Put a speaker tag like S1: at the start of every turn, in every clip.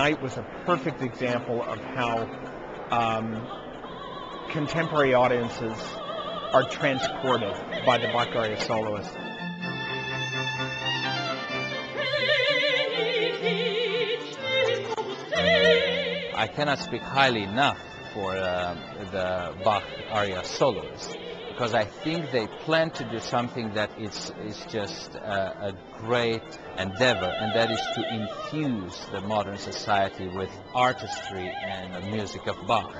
S1: tonight was a perfect example of how contemporary audiences are transported by the Bach Aria Soloists.
S2: I cannot speak highly enough for the Bach Aria Soloists, because I think they plan to do something that is just a great endeavor, and that is to infuse the modern society with artistry and the music of Bach.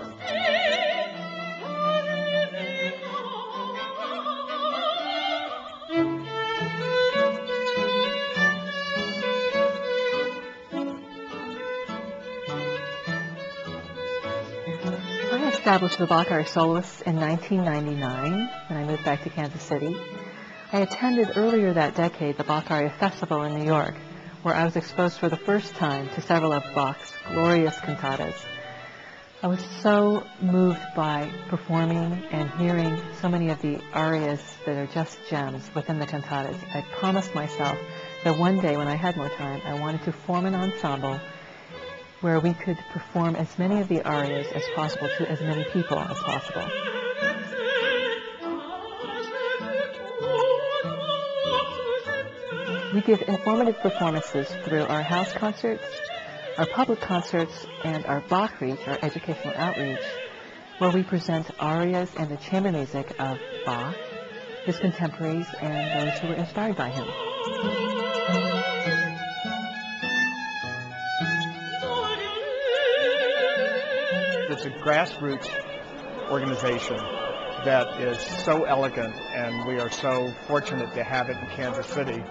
S3: I established the Bach Aria Soloists in 1999 when I moved back to Kansas City. I attended earlier that decade the Bach Aria Festival in New York, where I was exposed for the first time to several of Bach's glorious cantatas. I was so moved by performing and hearing so many of the arias that are just gems within the cantatas. I promised myself that one day when I had more time, I wanted to form an ensemble where we could perform as many of the arias as possible to as many people as possible. We give informative performances through our house concerts, our public concerts, and our Bach Reach, our educational outreach, where we present arias and the chamber music of Bach, his contemporaries, and those who were inspired by him.
S1: It's a grassroots organization that is so elegant, and we are so fortunate to have it in Kansas City.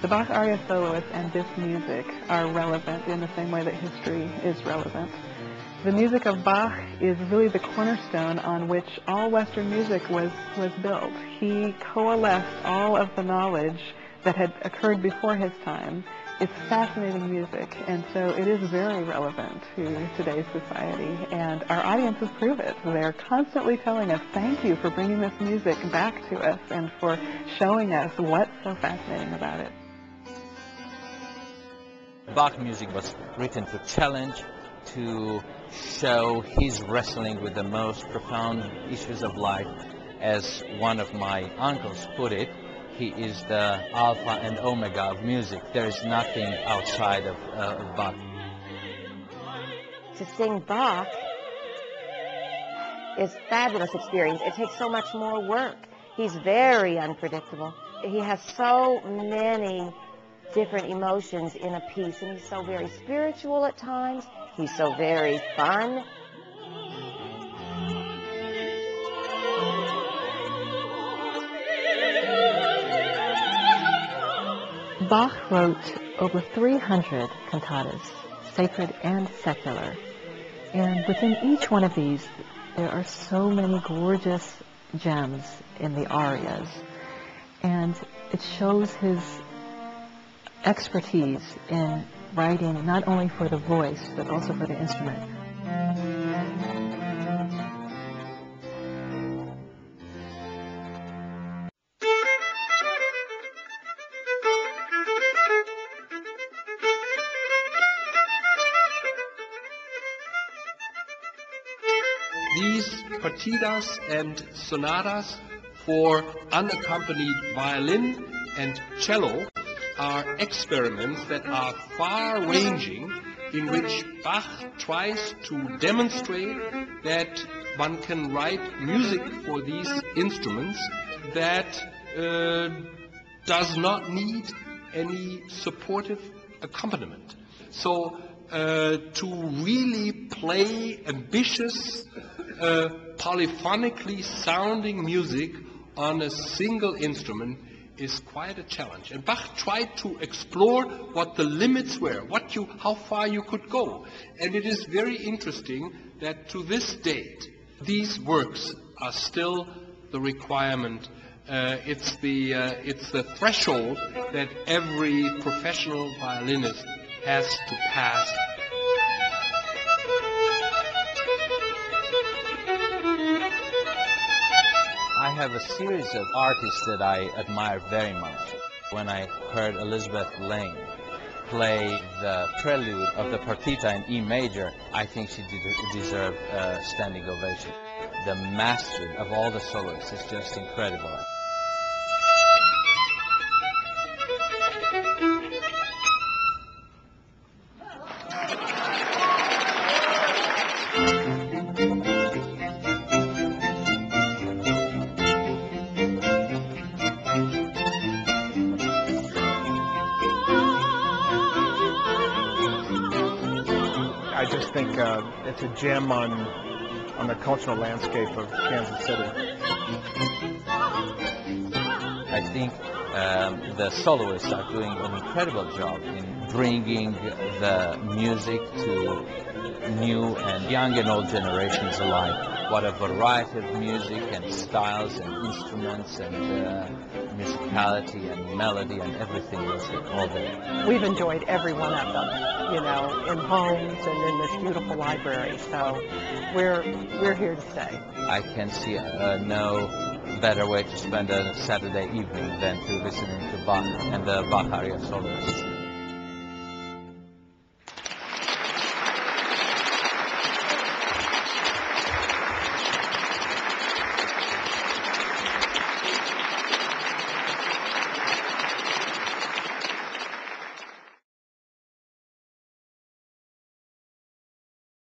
S3: The Bach Aria Soloists and this music are relevant in the same way that history is relevant. The music of Bach is really the cornerstone on which all Western music was built. He coalesced all of the knowledge that had occurred before his time. It's fascinating music, and so it is very relevant to today's society, and our audiences prove it. They're constantly telling us, thank you for bringing this music back to us and for showing us what's so fascinating about it.
S2: Bach music was written to challenge, to show his wrestling with the most profound issues of life. As one of my uncles put it, he is the alpha and omega of music. There is nothing outside of Bach.
S4: To sing Bach is a fabulous experience. It takes so much more work. He's very unpredictable. He has so many different emotions in a piece, and he's so very spiritual at times. He's so very fun.
S3: Bach wrote over 300 cantatas, sacred and secular. And within each one of these, there are so many gorgeous gems in the arias. And it shows his expertise in writing not only for the voice, but also for the instrument.
S5: These partitas and sonatas for unaccompanied violin and cello are experiments that are far-ranging, in which Bach tries to demonstrate that one can write music for these instruments that does not need any supportive accompaniment. So to really play ambitious, polyphonically sounding music on a single instrument is quite a challenge. And Bach tried to explore what the limits were, how far you could go. And it is very interesting that to this date, these works are still the requirement. It's the threshold that every professional violinist has to pass.
S2: I have a series of artists that I admire very much. When I heard Elizabeth Lane play the prelude of the partita in E major, I think she deserved a standing ovation. The mastery of all the soloists is just incredible.
S1: I just think it's a gem on the cultural landscape of Kansas City.
S2: I think the soloists are doing an incredible job in bringing the music to new and young and old generations alike. What a variety of music and styles and instruments and musicality and melody and everything is all there.
S6: We've enjoyed every one of them, you know, in homes and in this beautiful library. So we're here to stay.
S2: I can see no better way to spend a Saturday evening than to listening to Bach and the Bach Aria Soloists.